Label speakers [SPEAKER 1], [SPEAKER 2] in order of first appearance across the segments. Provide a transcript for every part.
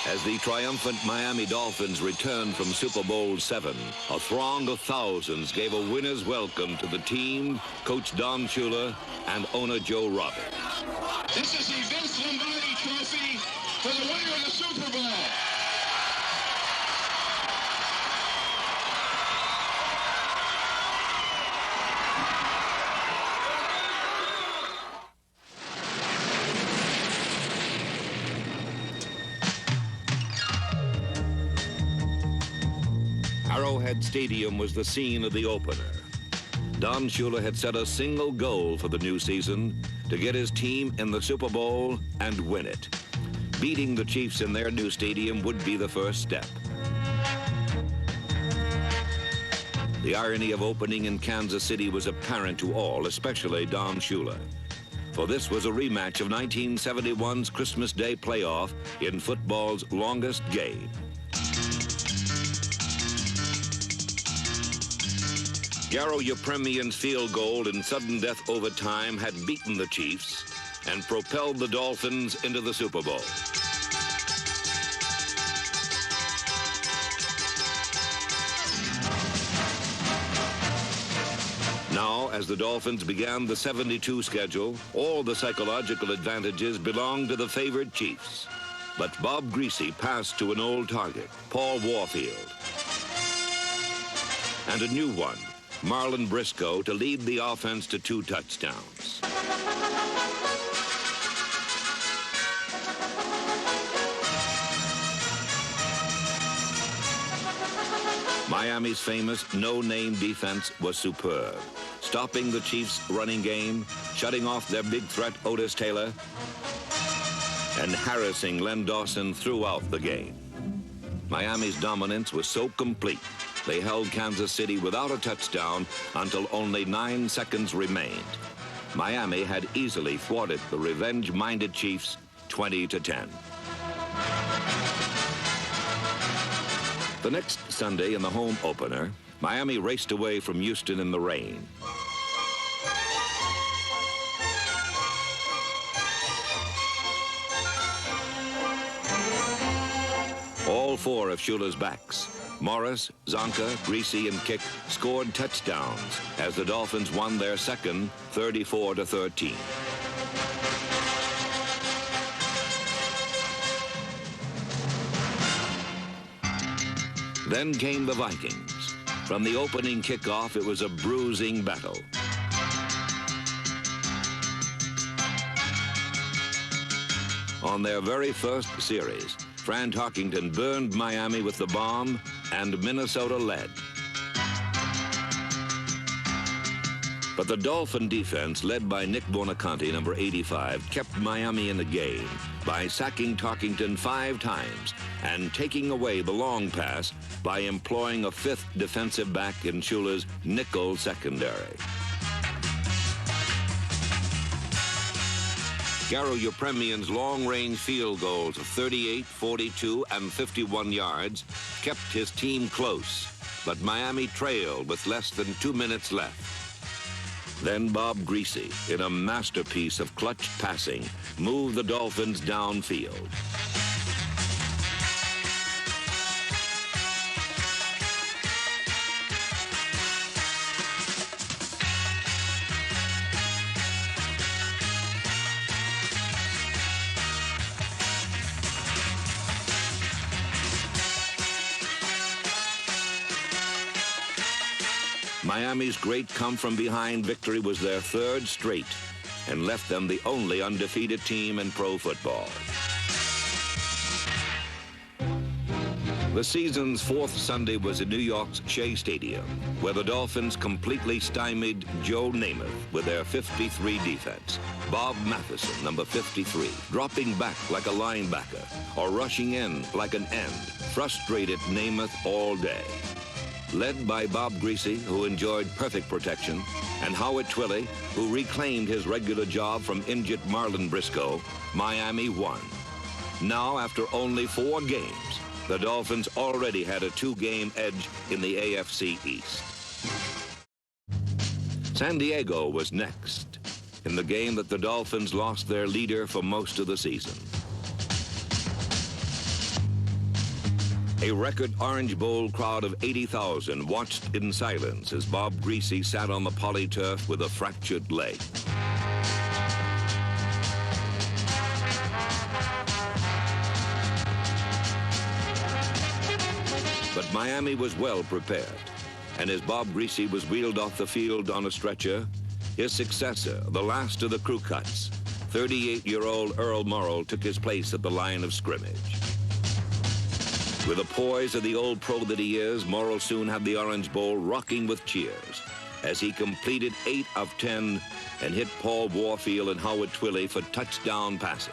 [SPEAKER 1] As the triumphant Miami Dolphins returned from Super Bowl VII, a throng of thousands gave a winner's welcome to the team, Coach Don Shula, and owner Joe Roberts.
[SPEAKER 2] This is the Vince Lombardi Trophy for the winner of the Super Bowl.
[SPEAKER 1] Arrowhead Stadium was the scene of the opener. Don Shula had set a single goal for the new season: to get his team in the Super Bowl and win it. Beating the Chiefs in their new stadium would be the first step. The irony of opening in Kansas City was apparent to all, especially Don Shula. For this was a rematch of 1971's Christmas Day playoff in football's longest game. Garo Yepremian's field goal in sudden death overtime had beaten the Chiefs and propelled the Dolphins into the Super Bowl. Now, as the Dolphins began the 72 schedule, all the psychological advantages belonged to the favored Chiefs. But Bob Greasy passed to an old target, Paul Warfield, and a new one, Marlon Briscoe, to lead the offense to 2 touchdowns. Miami's famous no-name defense was superb, stopping the Chiefs' running game, shutting off their big threat Otis Taylor, and harassing Len Dawson throughout the game. Miami's dominance was so complete, they held Kansas City without a touchdown until only 9 seconds remained. Miami had easily thwarted the revenge-minded Chiefs 20-10. The next Sunday in the home opener, Miami raced away from Houston in the rain. All 4 of Shula's backs, Morris, Zonka, Greasy, and Kick, scored touchdowns as the Dolphins won their second 34-13. Then came the Vikings. From the opening kickoff, it was a bruising battle. On their very first series, Fran Tarkington burned Miami with the bomb, and Minnesota led. But the Dolphin defense, led by Nick Bonaconte, number 85, kept Miami in the game by sacking Tarkington 5 times and taking away the long pass by employing a 5th defensive back in Shula's nickel secondary. Garo Yepremian's long-range field goals of 38, 42, and 51 yards kept his team close, but Miami trailed with less than 2 minutes left. Then Bob Greasy, in a masterpiece of clutch passing, moved the Dolphins downfield. Miami's great come-from-behind victory was their 3rd straight and left them the only undefeated team in pro football. The season's 4th Sunday was in New York's Shea Stadium, where the Dolphins completely stymied Joe Namath with their 53 defense. Bob Matheson, number 53, dropping back like a linebacker or rushing in like an end, frustrated Namath all day. Led by Bob Greasy, who enjoyed perfect protection, and Howard Twilley, who reclaimed his regular job from injured Marlon Briscoe, Miami won. Now, after only 4 games, the Dolphins already had a 2-game edge in the AFC East. San Diego was next, in the game that the Dolphins lost their leader for most of the season. A record Orange Bowl crowd of 80,000 watched in silence as Bob Greasy sat on the polyturf with a fractured leg. But Miami was well prepared, and as Bob Greasy was wheeled off the field on a stretcher, his successor, the last of the crew cuts, 38-year-old Earl Morrall, took his place at the line of scrimmage. With the poise of the old pro that he is, Morrall soon had the Orange Bowl rocking with cheers as he completed 8 of 10 and hit Paul Warfield and Howard Twilley for touchdown passes.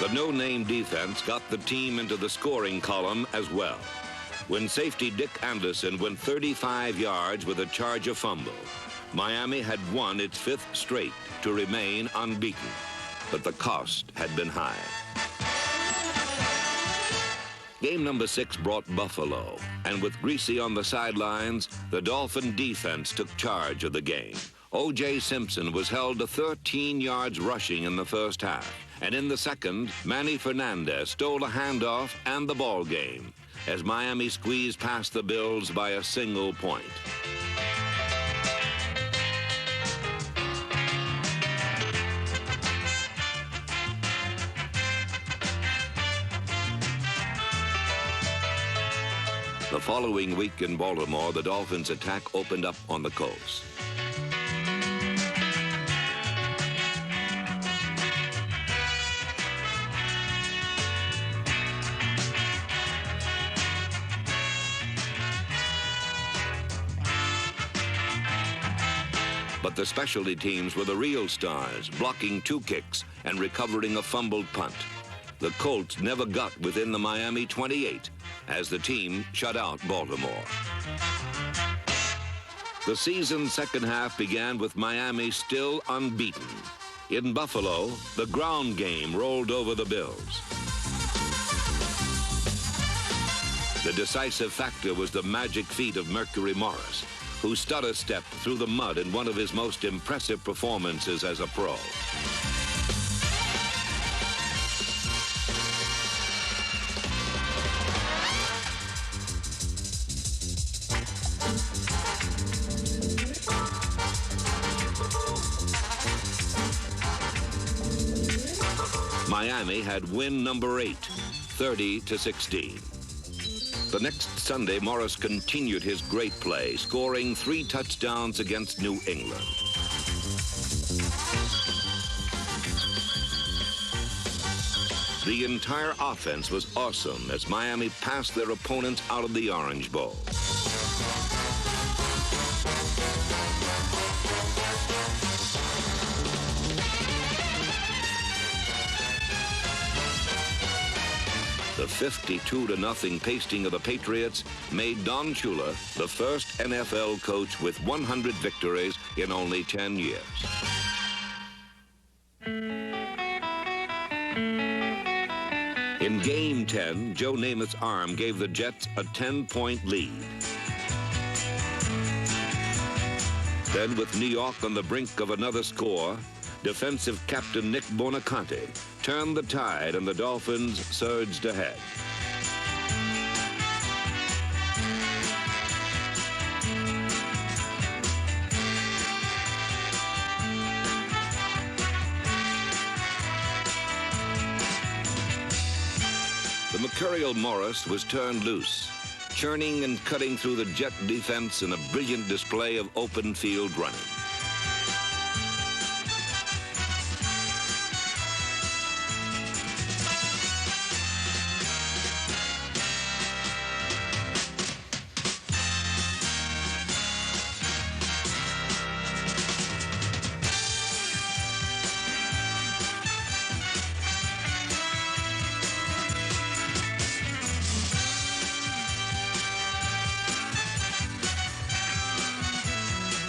[SPEAKER 1] The no-name defense got the team into the scoring column as well, when safety Dick Anderson went 35 yards with a Charger fumble. Miami had won its 5th straight to remain unbeaten, but the cost had been high. Game number 6 brought Buffalo, and with Greasy on the sidelines, the Dolphin defense took charge of the game. O.J. Simpson was held to 13 yards rushing in the first half, and in the second, Manny Fernandez stole a handoff and the ball game as Miami squeezed past the Bills by a single point. The following week in Baltimore, the Dolphins' attack opened up on the coast. But the specialty teams were the real stars, blocking 2 kicks and recovering a fumbled punt. The Colts never got within the Miami 28 as the team shut out Baltimore. The season's second half began with Miami still unbeaten. In Buffalo, the ground game rolled over the Bills. The decisive factor was the magic feet of Mercury Morris, who stutter-stepped through the mud in one of his most impressive performances as a pro. Miami had win number 8, 30-16. The next Sunday, Morris continued his great play, scoring 3 touchdowns against New England. The entire offense was awesome as Miami passed their opponents out of the Orange Bowl. The 52-0 pasting of the Patriots made Don Shula the first NFL coach with 100 victories in only 10 years. In Game 10, Joe Namath's arm gave the Jets a 10-point lead. Then, with New York on the brink of another score, defensive captain Nick Bonaconte turned the tide and the Dolphins surged ahead. The mercurial Morris was turned loose, churning and cutting through the Jet defense in a brilliant display of open field running.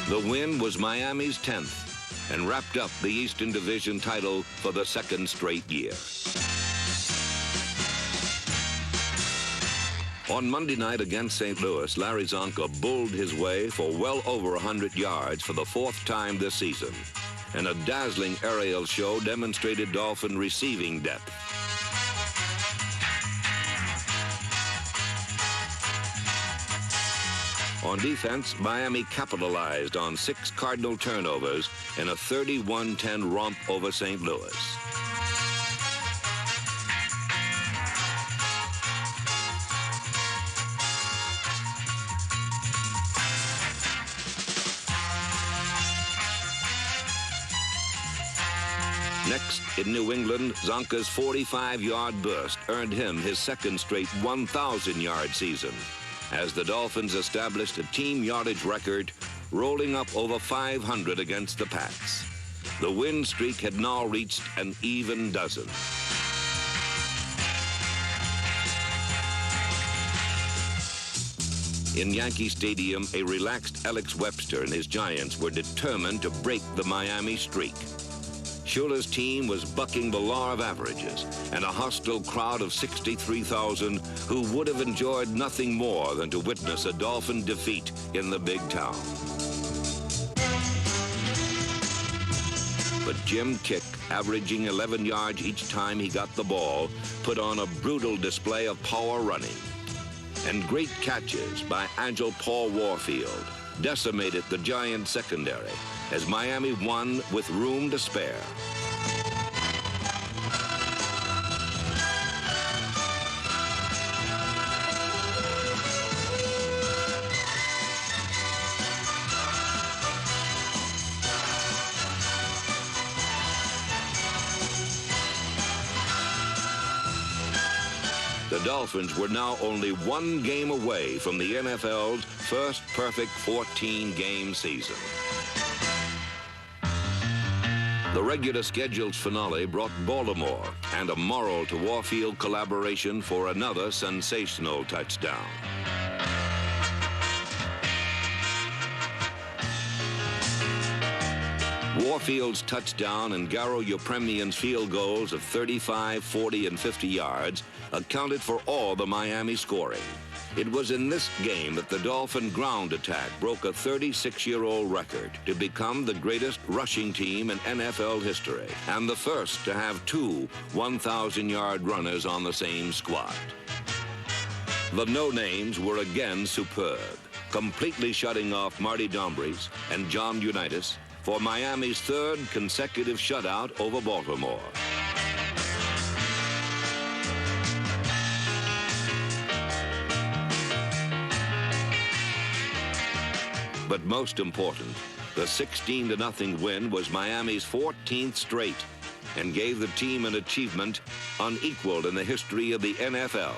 [SPEAKER 1] The win was Miami's 10th and wrapped up the Eastern Division title for the 2nd straight year. On Monday night against St. Louis, Larry Zonka bulled his way for well over 100 yards for the fourth time this season, and a dazzling aerial show demonstrated Dolphin receiving depth. On defense, Miami capitalized on 6 Cardinal turnovers in a 31-10 romp over St. Louis. Next, in New England, Zonka's 45-yard burst earned him his second straight 1,000-yard season, as the Dolphins established a team yardage record, rolling up over 500 against the Pats. The win streak had now reached an even dozen. In Yankee Stadium, a relaxed Alex Webster and his Giants were determined to break the Miami streak. Shula's team was bucking the law of averages, and a hostile crowd of 63,000 who would have enjoyed nothing more than to witness a Dolphin defeat in the big town. But Jim Kick, averaging 11 yards each time he got the ball, put on a brutal display of power running. And great catches by agile Paul Warfield decimated the Giants' secondary as Miami won with room to spare. The Dolphins were now only one game away from the NFL's first perfect 14-game season. The regular schedule's finale brought Baltimore and a Morrow to Warfield collaboration for another sensational touchdown. Warfield's touchdown and Garo Yepremian's field goals of 35, 40, and 50 yards accounted for all the Miami scoring. It was in this game that the Dolphin ground attack broke a 36-year-old record to become the greatest rushing team in NFL history and the first to have 2 1,000-yard runners on the same squad. The no-names were again superb, completely shutting off Marty Dombrys and John Unitas for Miami's third consecutive shutout over Baltimore. But most important, the 16-0 win was Miami's 14th straight and gave the team an achievement unequaled in the history of the NFL,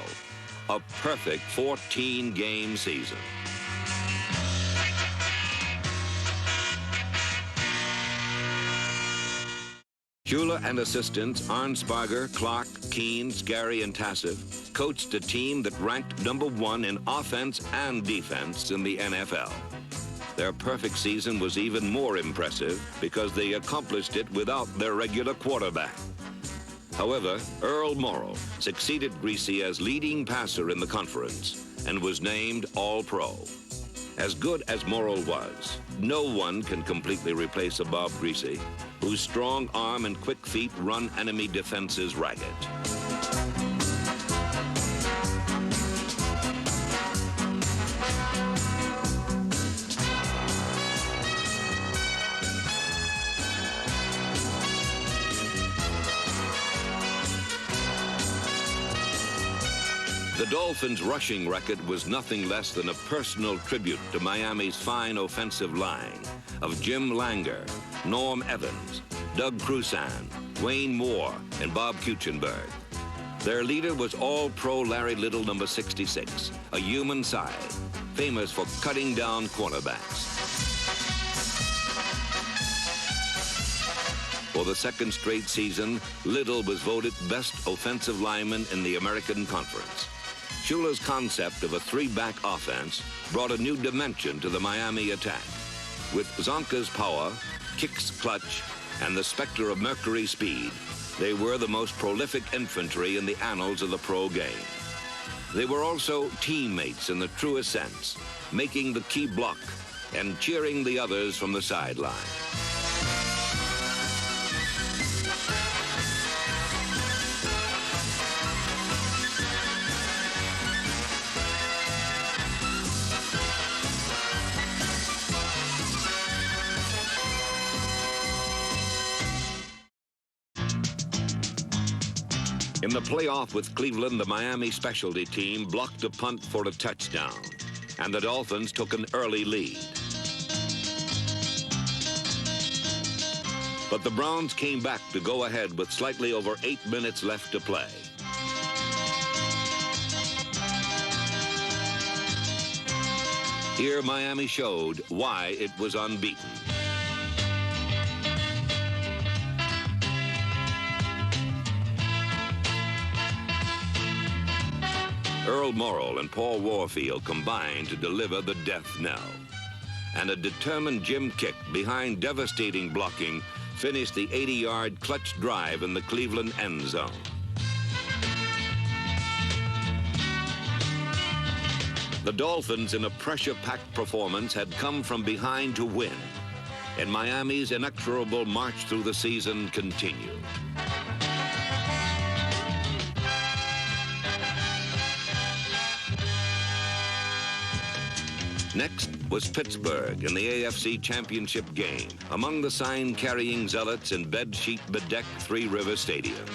[SPEAKER 1] a perfect 14-game season. Shula and assistants Arnsparger, Clark, Keene, Scarry, and Tassif coached a team that ranked #1 in offense and defense in the NFL. Their perfect season was even more impressive because they accomplished it without their regular quarterback. However, Earl Morrall succeeded Greasy as leading passer in the conference and was named All-Pro. As good as Morrall was, no one can completely replace a Bob Greasy, whose strong arm and quick feet run enemy defenses ragged. The Dolphins' rushing record was nothing less than a personal tribute to Miami's fine offensive line of Jim Langer, Norm Evans, Doug Crusan, Wayne Moore, and Bob Kuechenberg. Their leader was All-Pro Larry Little, number 66, a human side, famous for cutting down cornerbacks. For the second straight season, Little was voted best offensive lineman in the American Conference. Shula's concept of a 3-back offense brought a new dimension to the Miami attack. With Zonka's power, Kick's clutch, and the specter of Mercury's speed, they were the most prolific infantry in the annals of the pro game. They were also teammates in the truest sense, making the key block and cheering the others from the sideline. In the playoff with Cleveland, the Miami specialty team blocked a punt for a touchdown, and the Dolphins took an early lead. But the Browns came back to go ahead with slightly over 8 minutes left to play. Here, Miami showed why it was unbeaten. Earl Morrall and Paul Warfield combined to deliver the death knell. And a determined Jim Kick behind devastating blocking finished the 80-yard clutch drive in the Cleveland end zone. The Dolphins, in a pressure-packed performance, had come from behind to win, and Miami's inexorable march through the season continued. Next was Pittsburgh in the AFC Championship game, among the sign-carrying zealots in bedsheet-bedecked Three River Stadium.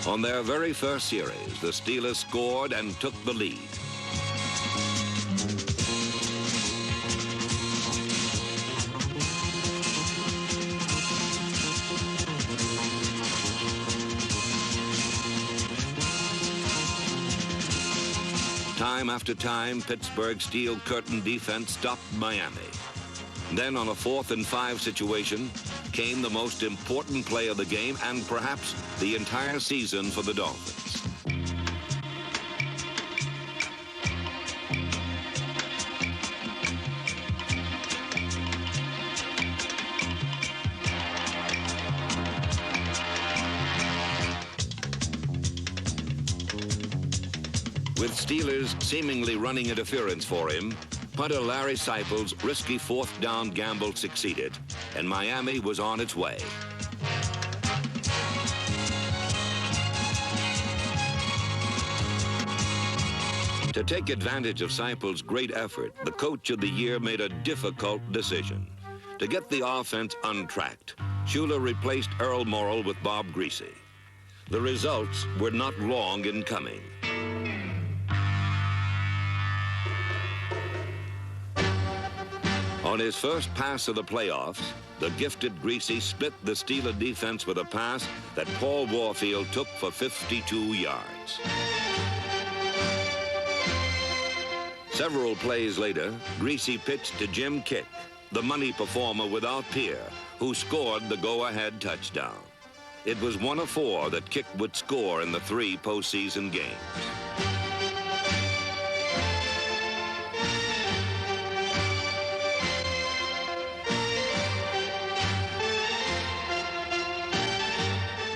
[SPEAKER 1] On their very first series, the Steelers scored and took the lead. Time after time, Pittsburgh's steel curtain defense stopped Miami. Then on a 4th and 5 situation came the most important play of the game and perhaps the entire season for the Dolphins. With Steelers seemingly running interference for him, punter Larry Seipel's risky 4th down gamble succeeded, and Miami was on its way. To take advantage of Seipel's great effort, the coach of the year made a difficult decision. To get the offense untracked, Shula replaced Earl Morrall with Bob Greasy. The results were not long in coming. On his first pass of the playoffs, the gifted Greasy split the Steeler defense with a pass that Paul Warfield took for 52 yards. Several plays later, Greasy pitched to Jim Kick, the money performer without peer, who scored the go-ahead touchdown. It was 1 of 4 that Kick would score in the 3 postseason games.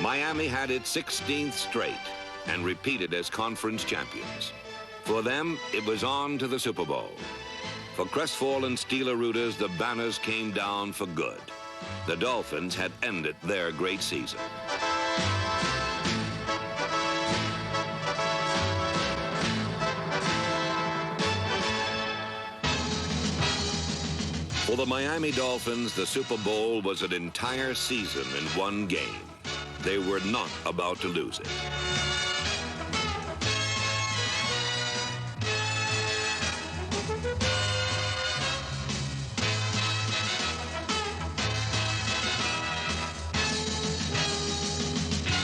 [SPEAKER 1] Miami had its 16th straight and repeated as conference champions. For them, it was on to the Super Bowl. For crestfallen Steeler rooters, the banners came down for good. The Dolphins had ended their great season. For the Miami Dolphins, the Super Bowl was an entire season in one game. They were not about to lose it.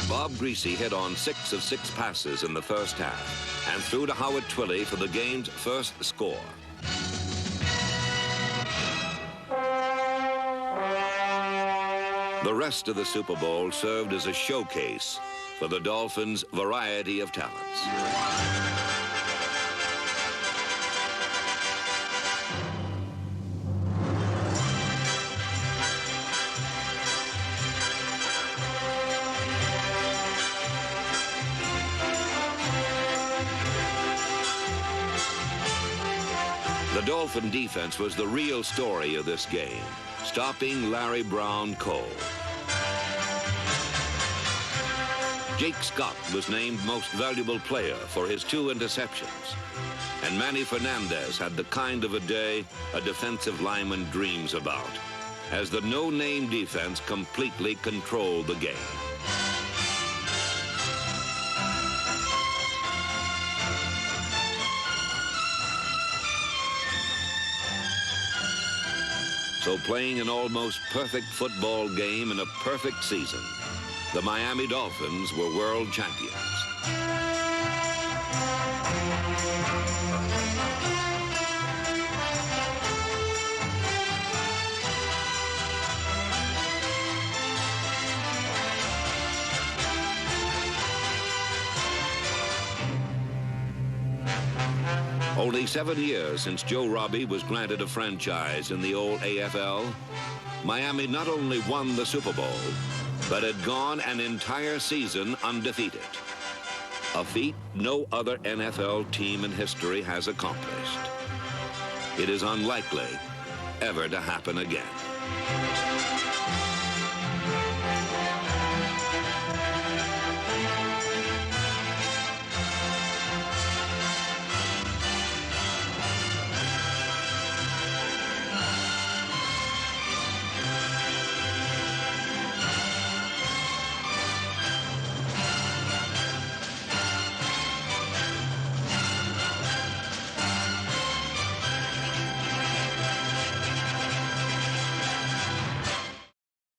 [SPEAKER 1] Bob Greasy hit on 6 of 6 passes in the first half and threw to Howard Twilley for the game's first score. The rest of the Super Bowl served as a showcase for the Dolphins' variety of talents. The Dolphin defense was the real story of this game, stopping Larry Brown Cole. Jake Scott was named Most Valuable Player for his 2 interceptions. And Manny Fernandez had the kind of a day a defensive lineman dreams about, as the no-name defense completely controlled the game. So playing an almost perfect football game in a perfect season, the Miami Dolphins were world champions. Only 7 years since Joe Robbie was granted a franchise in the old AFL, Miami not only won the Super Bowl, but had gone an entire season undefeated. A feat no other NFL team in history has accomplished. It is unlikely ever to happen again.